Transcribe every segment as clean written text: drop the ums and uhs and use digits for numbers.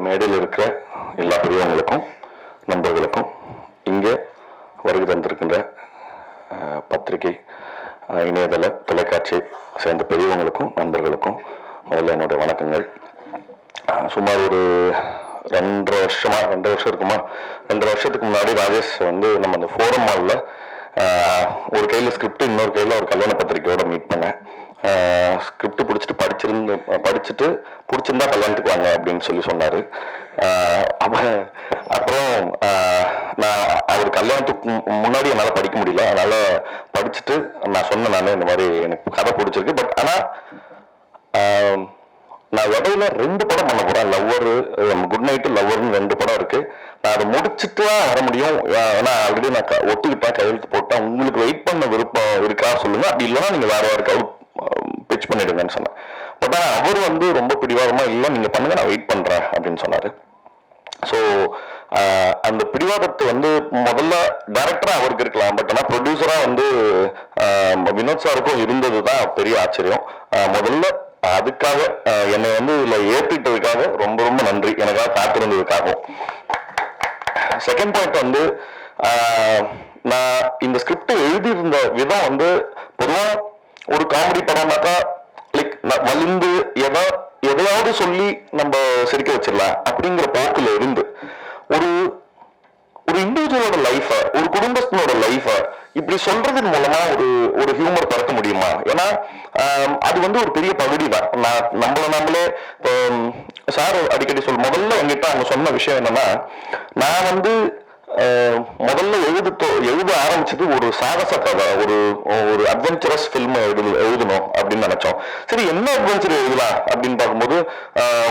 மேடையில் இருக்கிற எல்லா பெரியவங்களுக்கும் நண்பர்களுக்கும் இங்கே வருகை தந்திருக்கின்ற பத்திரிகை இணையதள தொலைக்காட்சி சேர்ந்த பெரியவங்களுக்கும் நண்பர்களுக்கும் முதல்ல என்னுடைய வணக்கங்கள். சுமார் ஒரு 2 வருஷத்துக்கு முன்னாடி ராஜேஷ் வந்து நம்ம அந்த ஃபோரம் மாலில் ஒரு கையில் ஸ்கிரிப்ட் இன்னொரு கையில் ஒரு கல்யாண பத்திரிக்கையோட மீட் பண்ணேன். ஸ்கிரிப்ட் படிச்சுட்டு பிடிச்சிருந்தா கல்யாணத்துக்கு வாங்க அப்படின்னு சொல்லி சொன்னார். அப்புறம் நான் அவர் கல்யாணத்துக்கு முன்னாடி என்னால் படிக்க முடியல, அதனால் படிச்சுட்டு நான் சொன்னேன் இந்த மாதிரி எனக்கு கதை பிடிச்சிருக்கு. பட் ஆனால் நான் இடையில 2 படம் பண்ண போகிறேன். லவ்வர், குட் நைட்டு, லவ்வர்னு 2 படம் இருக்கு. நான் அதை முடிச்சுட்டு தான் வர முடியும். ஏன்னா ஆல்ரெடி நான் ஒத்துக்கிட்டேன், கையெழுத்து போட்டேன். உங்களுக்கு வெயிட் பண்ண விருப்பம் இருக்கா சொல்லுங்க, அப்படி இல்லைன்னா நீங்கள் வேற யாருக்காவது பிச் பண்ணிடுங்கன்னு சொன்னேன். பட் ஆனால் அவர் வந்து ரொம்ப பிடிவாதமா இல்லை, நீங்கள் பண்ணுங்க, நான் வெயிட் பண்றேன் அப்படின்னு சொன்னாரு. ஸோ அந்த பிடிவாதத்தை வந்து முதல்ல டைரக்டரா அவருக்கு இருக்கலாம், பட் ஆனால் ப்ரொடியூசரா வந்து வினோத் சாருக்கும் இருந்தது தான் பெரிய ஆச்சரியம். முதல்ல அதுக்காக என்னை வந்து இதில் ஏற்றிட்டதுக்காக ரொம்ப ரொம்ப நன்றி, எனக்காக காத்திருந்ததுக்காகவும். செகண்ட் பாயிண்ட் வந்து நான் இந்த ஸ்கிரிப்ட் எழுதியிருந்த விதம் வந்து பொதுவாக ஒரு காமெடி படம்னாக்கா லைக் வலிந்து எதையாவது சொல்லி நம்ம சிரிக்க வச்சிடலாம் அப்படிங்கிற போக்குல இருந்து ஒரு இண்டிவிஜுவலோட லைஃப, ஒரு குடும்பத்தினோட லைஃப இப்படி சொல்றதன் மூலமா ஒரு ஹியூமர் பறக்க முடியுமா? ஏன்னா அது வந்து ஒரு பெரிய பகுதி தான். நம்மளே சார் அடிக்கடி முதல்ல என்கிட்ட அவங்க சொன்ன விஷயம் என்னன்னா, நான் வந்து முதல்ல எழுத ஆரம்பிச்சது ஒரு சாகச கதை, ஒரு அட்வென்ச்சரஸ் ஃபில்ம் எழுதணும் அப்படின்னு நினைச்சோம். சரி, என்ன அட்வென்ச்சர் எழுதலாம் அப்படின்னு பார்க்கும்போது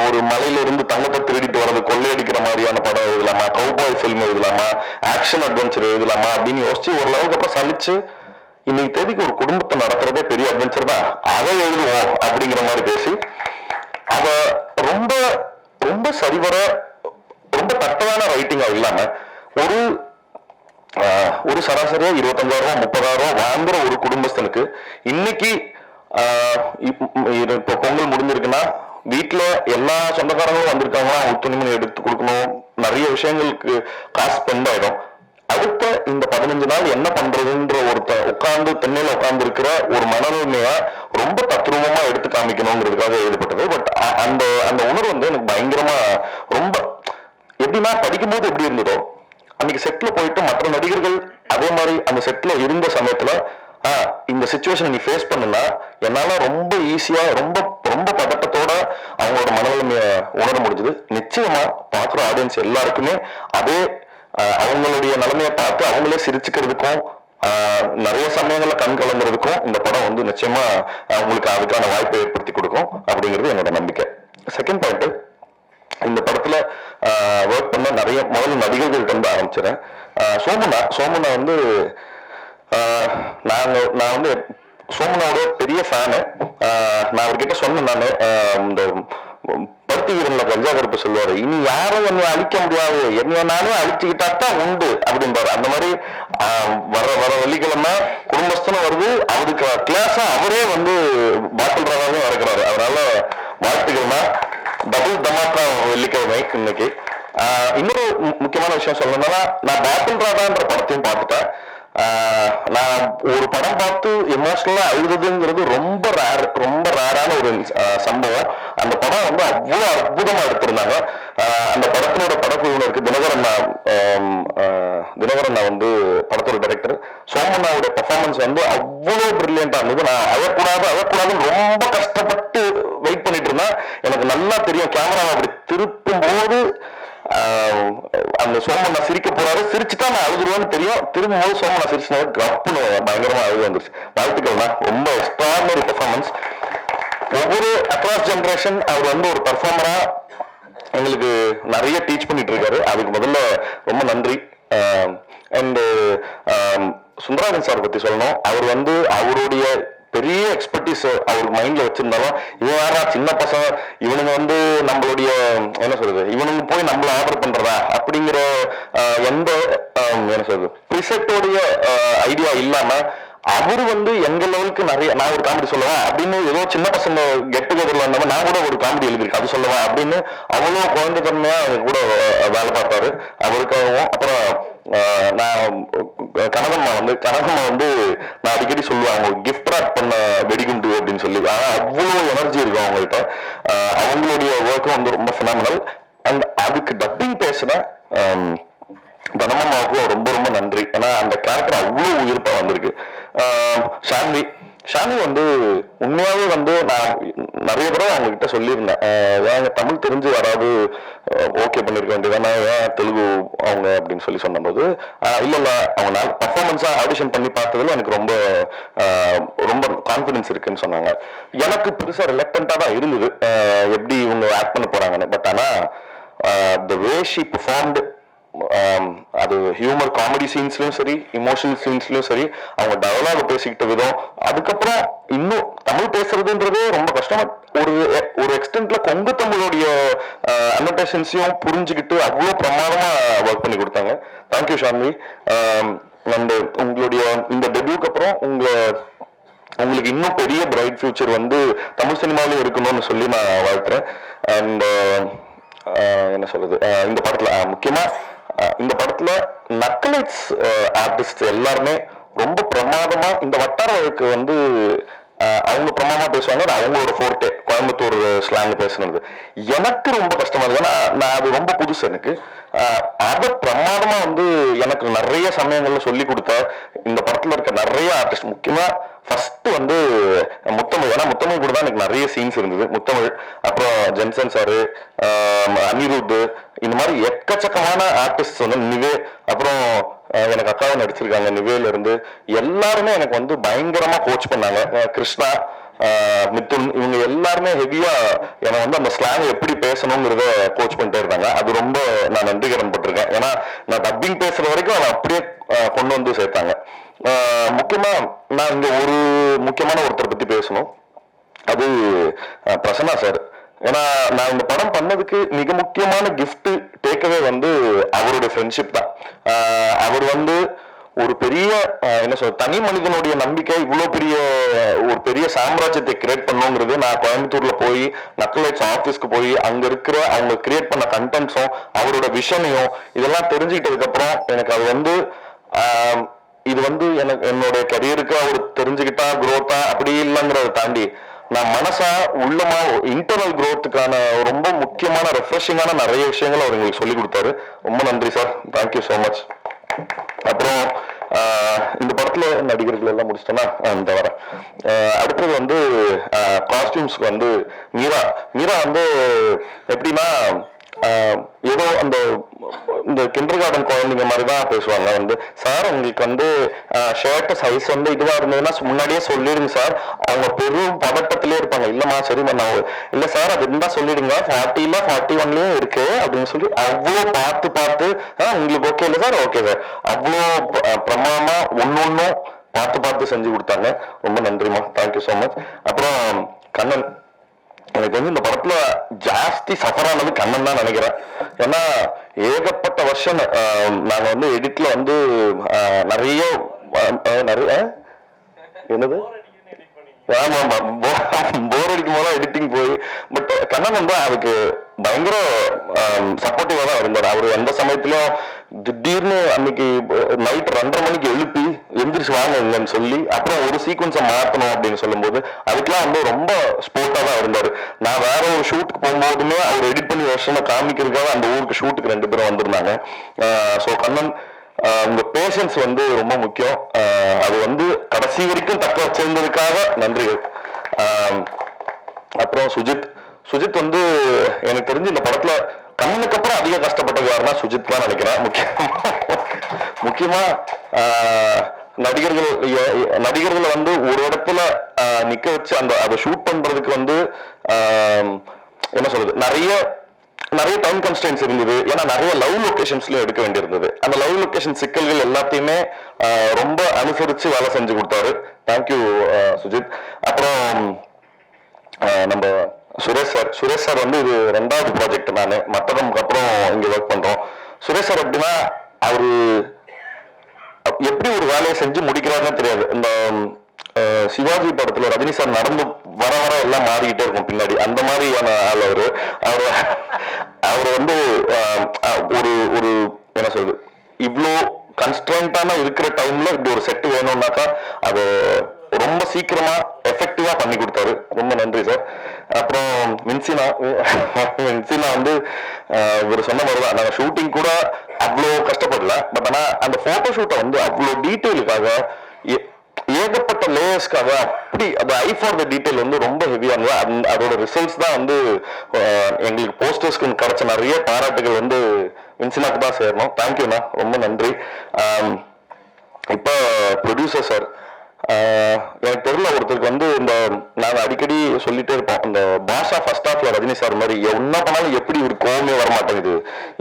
ஒரு மலையில இருந்து தங்கத்தை திருடிட்டு வர்றது, கொள்ளையடிக்கிற மாதிரியான படம் எழுதலாமா, கவுபாய் ஃபில்ம் எழுதலாமா, ஆக்ஷன் அட்வென்ச்சர் எழுதலாமா அப்படின்னு யோசிச்சு ஓரளவுக்கு அப்புறம் சலிச்சு இன்னைக்கு தேதிக்கு ஒரு குடும்பத்தை நடத்துறதே பெரிய அட்வென்ச்சர் தான், அதை எழுதுவோம் அப்படிங்கிற மாதிரி பேசி அத ரொம்ப ரொம்ப சரிவர ரொம்ப தட்டவான ரைட்டிங்கா இல்லாம ஒரு சராசரியா 25,000 30,000 வாங்குற ஒரு குடும்பஸ்தனுக்கு இன்னைக்கு இப்போ பொங்கல் முடிஞ்சிருக்குன்னா வீட்டுல எல்லா சொந்தக்காரங்களும் வந்திருக்காங்கன்னா துணிமணி எடுத்து கொடுக்கணும், நிறைய விஷயங்களுக்கு காசு ஸ்பெண்ட் ஆயிடும். அடுத்த இந்த 15 நாள் என்ன பண்றதுன்ற உட்கார்ந்து தென்னையில உட்கார்ந்து இருக்கிற ஒரு மனநிலைமையா ரொம்ப தத்ரூபமா எடுத்து காமிக்கணுங்கிறதுக்காக எழுதப்பட்டது. பட் அந்த உணர்வு வந்து எனக்கு பயங்கரமா ரொம்ப எப்படின்னா படிக்கும்போது எப்படி இருந்ததோ அன்னைக்கு செட்ல போயிட்டு மற்ற நடிகர்கள் அதே மாதிரி அந்த செட்ல இருந்த சமயத்துல இந்த சிச்சுவேஷன் நீ ஃபேஸ் பண்ணுனா என்னால ரொம்ப ஈஸியா ரொம்ப ரொம்ப பதட்டத்தோட அவங்களோட மனநிலைமைய உணர முடிஞ்சது. நிச்சயமா பாக்குற ஆடியன்ஸ் எல்லாருக்குமே அதே அவங்களுடைய நிலைமையை பார்த்து அவங்களே சிரிச்சுக்கிறதுக்கும் நிறைய சமயங்கள்ல கண் கலங்குறதுக்கும் இந்த படம் வந்து நிச்சயமா அவங்களுக்கு அதுக்கான வாய்ப்பை ஏற்படுத்தி கொடுக்கும் அப்படிங்கிறது என்னோட நம்பிக்கை. செகண்ட் பாயிண்ட், இந்த படத்துல ஒர்க் பண்ண நிறைய முதல்ல நடிகர்கள்ட்ட வந்து ஆரம்பிச்சிடறேன். சோமனா வந்து நான் வந்து சோமனாவோட பெரிய ஃபேனு. நான் அவர்கிட்ட சொன்னேன், நான் இந்த பருத்தி வீரன்ல கஞ்சா கருப்பு சொல்லுவாரு, இனி யாரும் என்னை அழிக்க முடியாது, என்னையே அழிச்சுக்கிட்டா தான் உண்டு அப்படின்பாரு. அந்த மாதிரி வர வெள்ளிக்கிழமை குடும்பஸ்தனும் வருது, அவருக்கு கிளாஸா அவரே வந்து பாட்டில் ராதாவே இறக்குறாரு. அதனால வாழ்த்துக்கள்னா டபுள் தமாக்கா வெள்ளிக்கிழமை இன்னைக்கு. இன்னொரு முக்கியமான விஷயம் சொல்லணும்னா, நான் பாட்டில் ராதான்ற படத்தையும் பார்த்துட்டேன். நான் ஒரு படம் பார்த்து எமோஷனலா அழுதுங்கிறது ரொம்ப ரேரான ஒரு சம்பவம். அந்த படம் வந்து அவ்வளவு அற்புதமா எடுத்திருந்தாங்க. அந்த படத்தினோட படக்குழுவினருக்கு தினகரன் வந்து படத்தோட டைரக்டர், சோமண்ணாவோட பெர்ஃபார்மன்ஸ் வந்து அவ்வளவு பிரில்லியண்டா இருந்தது. நான் அழக்கூடாதுன்னு ரொம்ப கஷ்டப்பட்டு வெயிட் பண்ணிட்டு இருந்தேன். எனக்கு நல்லா தெரியும் கேமராவை அப்படி திருப்பும் போது அந்த சோமண்ணா சிரிக்க போறாரு, சிரிச்சுட்டா நான் அழுதுருவேன்னு தெரியும். திரும்பும் போது சோமண்ணா சிரிச்சுனா கப்புன்னு பயங்கரமா அழுது வந்துருச்சு. வாழ்த்துக்கள்னா ரொம்ப எக்ஸ்ட்ராடினரி பெர்ஃபார்மன்ஸ். ஒவ்வொரு அக்ராஸ் ஜெனரேஷன் அவர் வந்து ஒரு பெர்ஃபார்மரா எங்களுக்கு நிறைய டீச் பண்ணிட்டு இருக்காரு. அதுக்கு முதல்ல ரொம்ப நன்றி. அண்ட் சுந்தராஜன் சார் பத்தி சொல்லணும். அவர் வந்து அவருடைய பெரிய எக்ஸ்பர்டீஸ் அவருக்கு மைண்ட்ல வச்சிருந்தாலும், இவன் யாரா சின்ன பசங்க, இவனுங்க வந்து நம்மளுடைய என்ன சொல்றது, இவனுங்க போய் நம்மள ஆர்டர் பண்றதா அப்படிங்கிற எந்த என்ன சொல்றது ப்ரிசெட்டோடைய ஐடியா இல்லாம அவரு வந்து எங்க லெவலுக்கு நிறைய நான் ஒரு காமெடி சொல்லுவேன் அப்படின்னு ஏதோ சின்ன பசங்க கெட் டுகெதர்ல இருந்தவங்க நான் கூட ஒரு காமெடி எழுதியிருக்கேன் அது சொல்லுவேன் அப்படின்னு அவ்வளோ குழந்தைத்தன்மையா அது கூட வேலை பார்த்தாரு அவருக்காகவும். அப்புறம் நான் கனகம்மா வந்து நான் அடிக்கடி சொல்லுவேன் அவங்க கிஃப்ட் ராப் பண்ண வெடிகுண்டு அப்படின்னு சொல்லி. ஆனா அவ்வளோ எனர்ஜி இருக்கும் அவங்கள்ட்ட. அவங்களுடைய ஒர்க்கும் வந்து ரொம்ப ஃபினாமினல். அண்ட் அதுக்கு டப்பிங் பேசின தனமாவுக்கும் ரொம்ப ரொம்ப நன்றி. ஏன்னா அந்த கேரக்டர் அவ்வளோ உயிர்ப்பா வந்திருக்கு. ஷாமி வந்து உண்மையாவே வந்து நான் நிறைய தடவை அவங்க கிட்ட சொல்லியிருந்தேன், ஏங்க தமிழ் தெரிஞ்சு யாராவது ஓகே பண்ணிருக்க வேண்டியதானே, ஏன் தெலுங்கு அவங்க அப்படின்னு சொல்லி சொன்னபோது இல்ல அவங்க பர்ஃபார்மன்ஸா ஆடிஷன் பண்ணி பார்த்ததுல எனக்கு ரொம்ப ரொம்ப கான்ஃபிடன்ஸ் இருக்குன்னு சொன்னாங்க. எனக்கு பெருசா ரிலக்டண்டா தான் இருந்தது எப்படி இவங்க ஆக்ட் பண்ண போறாங்கன்னு. பட் ஆனா த வே ஷி பெர்ஃபார்ம்டு, அது ஹியூமர் காமெடி சீன்ஸ்லயும் சரி இமோஷனல் சீன்ஸ்லயும் சரி அவங்க டயலாக் பேசிக்கிட்ட விதம், அதுக்கப்புறம் இன்னும் தமிழ் பேசுறதுன்றதே ரொம்ப கஷ்டம். ஒரு எக்ஸ்டென்ட்ல கொங்கு தமிழுடைய அனோட்டேஷன்ஸையும் புரிஞ்சுக்கிட்டு அவ்வளோ பிரமாதமா ஒர்க் பண்ணி கொடுத்தாங்க. Thank you Xiaomi. அண்ட் உங்களுடைய இந்த டெபியூக்கு அப்புறம் உங்களுக்கு இன்னும் பெரிய பிரைட் ஃபியூச்சர் வந்து தமிழ் சினிமாவிலும் இருக்கணும்னு சொல்லி நான் வாழ்த்துறேன். அண்ட் என்ன சொல்றது, இந்த படத்துல முக்கியமா இந்த படத்துல நக்கலைட்ஸ் ஆர்டிஸ்ட் எல்லாருமே ரொம்ப பிரமாதமா இந்த வட்டார வழக்கு வந்து அவங்க பிரமாதமா பேசுவாங்க. அவங்களோட ஃபோர்ட்டே கோயம்புத்தூர் ஸ்லாங் பேசுனது எனக்கு ரொம்ப கஷ்டமா இருக்கு. ஏன்னா நான் அது ரொம்ப புதுசு எனக்கு. அதை பிரமாதமா வந்து எனக்கு நிறைய சமயங்கள்ல சொல்லி கொடுத்த இந்த படத்துல இருக்க நிறைய ஆர்டிஸ்ட், முக்கியமா ஃபர்ஸ்ட் வந்து முத்தமிழ். ஏன்னா முத்தமிழ் கூட தான் எனக்கு நிறைய சீன்ஸ் இருந்தது. முத்தமிழ், அப்புறம் ஜென்சன் சாரு, அனிருத், இந்த மாதிரி எக்கச்சக்கமான ஆர்டிஸ்ட் வந்து நிவே, அப்புறம் எனக்கு அக்காவை நடிச்சிருக்காங்க நிவேல இருந்து எல்லாருமே எனக்கு வந்து பயங்கரமா கோச் பண்ணாங்க. கிருஷ்ணா, மிதுன், இவங்க எல்லாருமே ஹெவியா என்னை வந்து அந்த ஸ்லாங் எப்படி பேசணுங்கிறத கோச் பண்ணிட்டே இருந்தாங்க. அது ரொம்ப நான் நன்றி கடன் பட்டிருக்கேன். ஏன்னா நான் டப்பிங் பேசுற வரைக்கும் அதை அப்படியே கொண்டு வந்து சேர்த்தாங்க. முக்கியமா நான் இங்க ஒரு முக்கியமான ஒருத்தரை பத்தி பேசணும், அது பிரசன்னா சார். ஏன்னா நான் இந்த படம் பண்ணதுக்கு மிக முக்கியமான கிஃப்ட் டேக்அவே வந்து அவருடைய ஃப்ரெண்ட்ஷிப் தான். அவர் வந்து ஒரு பெரிய என்ன சொல்ற தனி மனிதனுடைய நம்பிக்கை இவ்வளவு பெரிய ஒரு பெரிய சாம்ராஜ்யத்தை கிரியேட் பண்ணுங்கிறது நான் கோயம்புத்தூர்ல போய் நக்கலைட்ஸ் ஆஃபீஸ்க்கு போய் அங்க இருக்கிற அவங்க கிரியேட் பண்ண கண்டென்ட்ஸும் அவரோட விஷனையும் இதெல்லாம் தெரிஞ்சுக்கிட்டதுக்கு அப்புறம் எனக்கு அது வந்து இது வந்து எனக்கு என்னோட கரியருக்கு அவர் தெரிஞ்சுக்கிட்டா குரோத்தா அப்படி இல்லைங்கிறத தாண்டி நான் மனசா உள்ளமா இன்டர்னல் குரோத்துக்கான ரொம்ப முக்கியமான ரெஃப்ரெஷிங்கான நிறைய விஷயங்கள் அவர் எங்களுக்கு சொல்லி கொடுத்தாரு. ரொம்ப நன்றி சார், தேங்க்யூ ஸோ மச். அப்புறம் இந்த படத்துல நடிகர்கள் எல்லாம் முடிச்சிட்டோம்னா இந்த வர அடுத்தது வந்து காஸ்டியூம்ஸ்க்கு வந்து மீரா வந்து எப்படின்னா ஏதோ அந்த இந்த கிண்டர் கார்டன் குழந்தைங்க மாதிரிதான் பேசுவாங்க. வந்து சார் உங்களுக்கு வந்து ஷர்ட் சைஸ் வந்து இதுவா இருந்ததுன்னா முன்னாடியே சொல்லிடுங்க சார். அவங்க பெரும் பதட்டத்திலே இருப்பாங்க. இல்லம்மா சரிம்மா நான் இல்ல சார் அது இருந்தா சொல்லிடுங்க 40ல 41லயும் இருக்கு அப்படின்னு சொல்லி அவ்வளோ பார்த்து உங்களுக்கு ஓகே இல்லை சார், ஓகே சார், அவ்வளோ பிரமாதமா ஒன்னொன்னும் பார்த்து செஞ்சு கொடுத்தாங்க. ரொம்ப நன்றிம்மா, தேங்க்யூ ஸோ மச். அப்புறம் கண்ணன், எனக்கு வந்து இந்த படத்துல ஜாஸ்தி சஃபர் ஆனது கண்ணன் தான் நினைக்கிறேன். ஏன்னா ஏகப்பட்ட வருஷம் நாங்க வந்து எடிட்ல வந்து நிறைய என்னது ஆமா போர் அடிக்கும் போது எடிட்டிங் போய், பட் கண்ணன் வந்து அதுக்கு பயங்கர சப்போர்ட்டிவா தான் இருந்தார். அவரு எந்த சமயத்திலும் திடீர்னு அன்னைக்கு நைட் 2:30 மணிக்கு எழுப்பி எந்திரிச்சு வாங்கன்னு சொல்லி அப்புறம் ஒரு சீக்வன்ஸை மாற்றணும் அப்படின்னு சொல்லும் போது அதுக்கெல்லாம் வந்து ரொம்ப ஸ்போர்ட்டா தான் இருந்தாரு. நான் வேற ஒரு ஷூட்டுக்கு போகும்போதுமே அவர் எடிட் பண்ணி வருஷமா காமிக்கிறதுக்காக அந்த ஊருக்கு ஷூட்டுக்கு 2 பேரும் வந்திருந்தாங்க. ஸோ கண்ணன் உங்க பேஷன்ஸ் வந்து ரொம்ப முக்கியம். அது வந்து கடைசி வரைக்கும் தக்க வச்சிருந்ததுக்காக நன்றிகள். அப்புறம் சுஜித் வந்து எனக்கு தெரிஞ்சு இந்த படத்துல கண்ணனுக்கு அப்புறம் அதிக கஷ்டப்பட்டது யாருன்னா சுஜித் தான் நினைக்கிறேன். முக்கியமா நடிகர்களை வந்து ஒரு இடத்துல நிக்க வச்சு அதை ஷூட் பண்றதுக்கு வந்து என்ன சொல்றது நிறைய டைம் கன்ஸ்டன்ஸ் இருந்தது. ஏன்னா நிறைய லவ் லொகேஷன்ஸ்லயும் எடுக்க வேண்டியிருந்தது. அந்த லவ் லொகேஷன் சிக்கல்கள் எல்லாத்தையுமே ரொம்ப அனுசரிச்சு வேலை செஞ்சு கொடுத்தாரு. தேங்க்யூ சுஜித். அப்புறம் நம்ம சுரேஷ் சார் வந்து இது 2வது ப்ராஜெக்ட். நான் மற்றதுக்கு அப்புறம் இங்க ஒர்க் பண்றோம். சுரேஷ் சார் எப்படின்னா எப்படி ஒரு வேலையை செஞ்சு முடிக்கிறாருன்னு தெரியாது. இந்த சிவாஜி படத்துல ரஜினி சார் நடந்து வர வர எல்லாம் மாறிக்கிட்டே இருக்கும் பின்னாடி, அந்த மாதிரியான ஆள் அவரு. அவர் வந்து ஒரு ஒரு என்ன சொல்றது, இவ்வளோ கன்ஸ்டன்டான இருக்கிற டைம்ல இப்படி ஒரு செட் வேணும்னாக்கா அது ரொம்ப சீக்கிரமா எஃபெக்டிவா பண்ணி கொடுத்தாரு. ரொம்ப நன்றி சார். அப்புறம் மின்சினா வந்து இவர் சொன்ன மாதிரிதான், நாங்கள் ஷூட்டிங் கூட அவ்வளோ கஷ்டப்படல. பட் ஆனால் அந்த போட்டோ ஷூட்டை வந்து அவ்வளோ டீட்டெயிலுக்காக, ஏகப்பட்ட லேயர்ஸ்க்காக அப்படி அந்த ஐ ஃபார் த டீட்டெயில் வந்து ரொம்ப ஹெவியா இருந்தது. அதோட ரிசல்ட்ஸ் தான் வந்து எங்களுக்கு போஸ்டர்ஸ்க்கு கிடைச்ச நிறைய பாராட்டுகள் வந்து வின்சினாக்கு தான் சேரணும். தேங்க்யூண்ணா, ரொம்ப நன்றி. இப்போ ப்ரொடியூசர் சார், எனக்கு தெரியல, ஒருத்தருக்கு வந்து இந்த நாங்கள் அடிக்கடி சொல்லிட்டே இருப்போம், இந்த பாஷா ஃபர்ஸ்ட் ஹாஃப்ல ரஜினி சார் மாதிரி என்ன பண்ணாலும் எப்படி இவருக்கு கோவமே வரமாட்டேங்குது,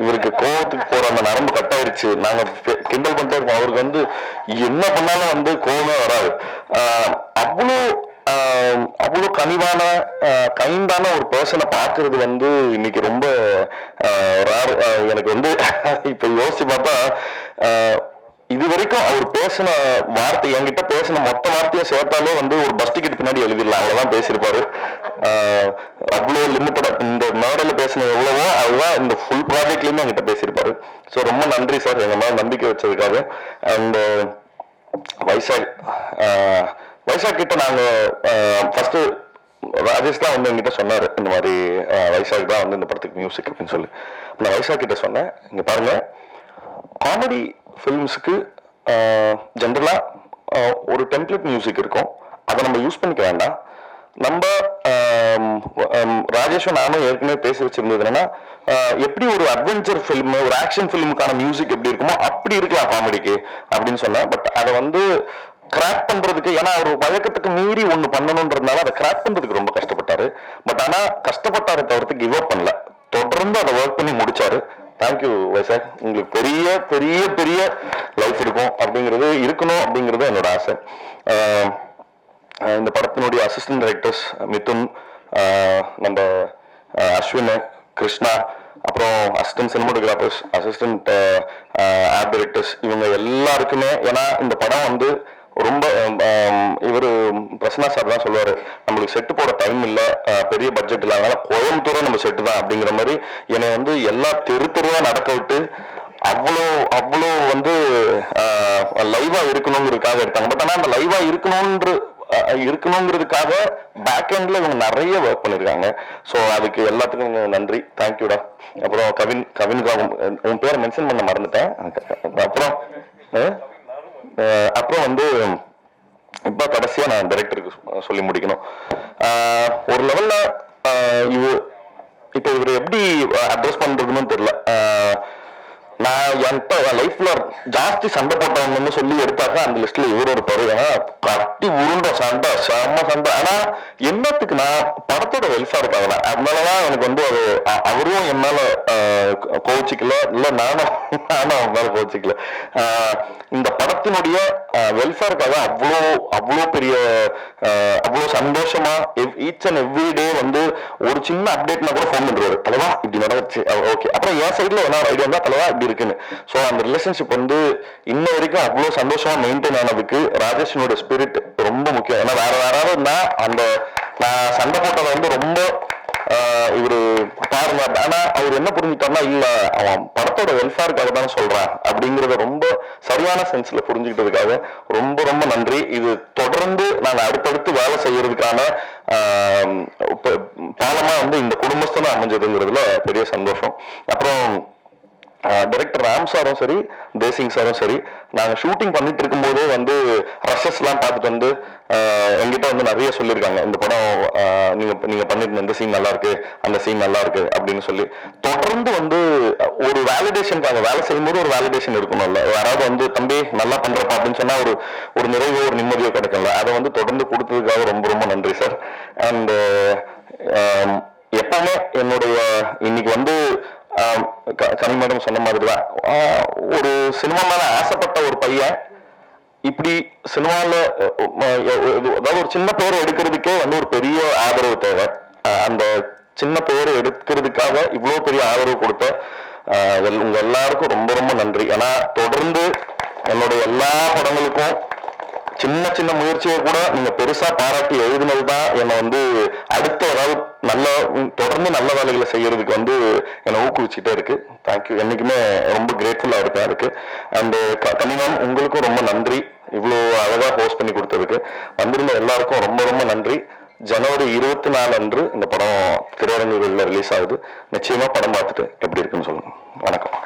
இவருக்கு கோவத்துக்கு போற அந்த நரம்பு கட் ஆயிடுச்சு, நாங்க கிண்டல் பண்ணிட்டே இருப்போம். அவருக்கு வந்து என்ன பண்ணாலும் வந்து கோவமே வராது. அவ்வளோ அவ்வளோ கனிவான கைண்டான ஒரு பர்சனை பார்க்கறது வந்து இன்னைக்கு ரொம்ப எனக்கு வந்து இப்ப யோசிச்சு பார்த்தா, இது வரைக்கும் அவர் பேசின வார்த்தை, என்கிட்ட பேசின மொத்த வார்த்தையும் சேர்த்தாலே வந்து ஒரு பஸ் டிக்கெட் பின்னாடி எழுதிடலாம், அவ்வளவுதான் பேசியிருப்பாரு. அவ்வளோ லிமிட்டடா இந்த மேடல பேசின எவ்வளவோ அதுதான் இந்த ஃபுல் ப்ராஜெக்ட்லயுமே என்கிட்ட பேசியிருப்பாரு. ஸோ ரொம்ப நன்றி சார், எங்க மேல நம்பிக்கை வச்சதுக்காக. அண்ட் வைசாக் கிட்ட நாங்க ஃபர்ஸ்ட் ராஜேஷ் தான் வந்து என்கிட்ட சொன்னாரு, இந்த மாதிரி வைசாக் தான் வந்து இந்த படத்துக்கு மியூசிக் அப்படின்னு சொல்லி. நான் வைசாக் கிட்ட சொன்னேன், இங்க பாருங்க, காமெடி ஃபிலிம்ஸுக்கு ஜென்ரலா ஒரு டெம்ப்ளேட் மியூசிக் இருக்கும், அதை நம்ம யூஸ் பண்ணிக்க வேண்டாம். நம்ம ராஜேஷும் நானும் ஏற்கனவே பேசி வச்சிருந்தது என்னன்னா, எப்படி ஒரு அட்வென்ச்சர் ஃபிலிம், ஒரு ஆக்ஷன் ஃபிலிமுக்கான மியூசிக் எப்படி இருக்குமோ அப்படி இருக்கலாம் காமெடிக்கு அப்படின்னு சொன்னேன். பட் அதை வந்து கிராக் பண்றதுக்கு, ஏன்னா அவர் வழக்கத்துக்கு மீறி ஒண்ணு பண்ணணும்ன்றதுனால அதை கிராக் பண்றதுக்கு ரொம்ப கஷ்டப்பட்டாரு. பட் ஆனா கஷ்டப்பட்டாரு தவிர்த்து கிவ் அப் பண்ணல, தொடர்ந்து அதை ஒர்க் பண்ணி முடிச்சாரு. தேங்க்யூ வைசாக், உங்களுக்கு பெரிய பெரிய பெரிய லைஃப் இருக்கும் அப்படிங்கிறது, இருக்கணும் அப்படிங்கிறது என்னோட ஆசை. இந்த படத்தினுடைய அசிஸ்டன்ட் டைரக்டர்ஸ் மிதுன், நம்ம அஸ்வின், கிருஷ்ணா, அப்புறம் assistant cinematographers, assistant art directors, இவங்க எல்லாருக்குமே, ஏன்னா இந்த படம் வந்து ரொம்ப இவர் பிரசன்னா சார் தான் சொல்லுவாரு, நம்மளுக்கு செட்டு போட டைம் இல்லை, பெரிய பட்ஜெட் இல்லை, அதனால கோயம்புத்தூரா நம்ம செட்டு தான் அப்படிங்கிற மாதிரி என்னை வந்து எல்லா தெருவா நடக்க விட்டு அவ்வளோ அவ்வளோ வந்து லைவா இருக்கணுங்கிறதுக்காக எடுத்தாங்க. பட் ஆனால் அந்த லைவா இருக்கணுங்கிறதுக்காக பேக் எண்ட்ல இவங்க நிறைய ஒர்க் பண்ணிருக்காங்க. ஸோ அதுக்கு எல்லாத்துக்கும் நன்றி, தேங்க்யூடா. அப்புறம் கவின் உன் பேரை மென்ஷன் பண்ண மறந்துட்டேன். அப்புறம் வந்து இப்ப கடைசியா நான் டைரக்டருக்கு சொல்லி முடிக்கணும். ஒரு லெவல்ல இப்ப இவரு எப்படி அட்ரஸ் பண்றதுன்னு தெரியல. நான் என்கிட்ட லைஃப்ல ஜாஸ்தி சண்டை போட்டவங்கன்னு சொல்லி எடுத்தாக்க அந்த லிஸ்ட்ல இவரு ஒருத்தர். ஏன்னா கட்டி உருண்ட சண்டை, செம்ம சண்டை. ஆனா என்னத்துக்கு, நான் படத்தோட வெல்ஃபேருக்காக, அதனாலதான் எனக்கு வந்து அது அவரும் என் மேல கோச்சிக்கல, இல்ல நானும் அவன் மேல கோச்சிக்கல. இந்த படத்தினுடைய வெல்ஃபேருக்காக அவ்வளோ பெரிய அவ்வளோ சந்தோஷமா ஈச் அண்ட் எவ்ரி டே வந்து ஒரு சின்ன அப்டேட்னா கூட ஃபோன் பண்றாரு, தலைவா இப்படி நடந்துச்சு, ஓகே, அப்புறம் என் சைட்ல என்ன ஒரு ஐடியா இருந்தா தலைவா இப்படி இருக்குன்னு. ஸோ அந்த ரிலேஷன்ஷிப் வந்து இன்ன வரைக்கும் அவ்வளோ சந்தோஷமா மெயின்டைன் ஆனதுக்கு ராஜேஷனோட ஸ்பிரிட் ரொம்ப முக்கியம். ஏன்னா வேற யாராவது இருந்தா அந்த நான் சண்டை போட்டதை வந்து ரொம்ப இவரு பாருங்க, ஆனா அவர் என்ன புரிஞ்சுட்டாருன்னா, இல்ல அவன் படத்தோட வெல்ஃபேருக்காக தான் சொல்றான் அப்படிங்கறத ரொம்ப சரியான சென்ஸ்ல புரிஞ்சுக்கிட்டதுக்காக ரொம்ப ரொம்ப நன்றி. இது தொடர்ந்து நாங்க அடுத்தடுத்து வேலை செய்யறதுக்கான பாலமா வந்து இந்த குடும்பஸ்தனா அமைஞ்சதுங்கிறதுல பெரிய சந்தோஷம். அப்புறம் டைரக்டர் ராம் சாரும் சரி, தேசிங் சாரும் சரி, நாங்க ஷூட்டிங் பண்ணிட்டு இருக்கும் போதே வந்து ரஷஸ் எல்லாம் பார்த்துட்டு வந்து எங்கிட்ட வந்து நிறைய சொல்லியிருக்காங்க, இந்த படம் நீங்க பண்ணிருந்த இந்த சீன் நல்லா இருக்கு, அந்த சீன் நல்லா இருக்கு அப்படின்னு சொல்லி. தொடர்ந்து வந்து ஒரு வேலிடேஷனுக்காக வேலை செய்யும் போது ஒரு வேலிடேஷன் இருக்கணும்ல, யாராவது வந்து தம்பி நல்லா பண்றப்பா அப்படின்னு சொன்னா ஒரு நிறைவோ ஒரு நிம்மதியோ கிடைக்கும்ல, அதை வந்து தொடர்ந்து கொடுத்ததுக்காக ரொம்ப ரொம்ப நன்றி சார். அண்ட் எப்பவுமே என்னுடைய இன்னைக்கு வந்து கனி மேடம் சொன்ன மாதிரிதான், ஒரு சினிமா மேல ஆசைப்பட்ட ஒரு பையன் இப்படி சினிமால அதாவது ஒரு சின்ன பேரை எடுக்கிறதுக்கே வந்து ஒரு பெரிய ஆதரவு தேவை. அந்த சின்ன பேரை எடுக்கிறதுக்காக இவ்வளவு பெரிய ஆதரவு கொடுத்த உங்க எல்லாருக்கும் ரொம்ப ரொம்ப நன்றி. ஏன்னா தொடர்ந்து என்னுடைய எல்லா படங்களுக்கும் சின்ன சின்ன முயற்சியை கூட நீங்க பெருசா பாராட்டி எழுதுனது தான் என்னை வந்து அடுத்த ஏதாவது நல்ல தொடர்ந்து நல்ல வேலைகளை செய்யறதுக்கு வந்து என்னை ஊக்குவிச்சுட்டே இருக்கு. தேங்க்யூ. என்னைக்குமே ரொம்ப கிரேட்ஃபுல்லா இருக்கேன் அதுக்கு. அண்ட் கனிமம் உங்களுக்கும் ரொம்ப நன்றி, இவ்வளோ அழகா ஹோஸ்ட் பண்ணி கொடுத்ததுக்கு. வந்திருந்த எல்லாருக்கும் ரொம்ப ரொம்ப நன்றி. ஜனவரி 24 அன்று இந்த படம் திரையரங்குகளில் ரிலீஸ் ஆகுது. நிச்சயமா படம் பார்த்துட்டு எப்படி இருக்குன்னு சொல்லுங்க. வணக்கம்.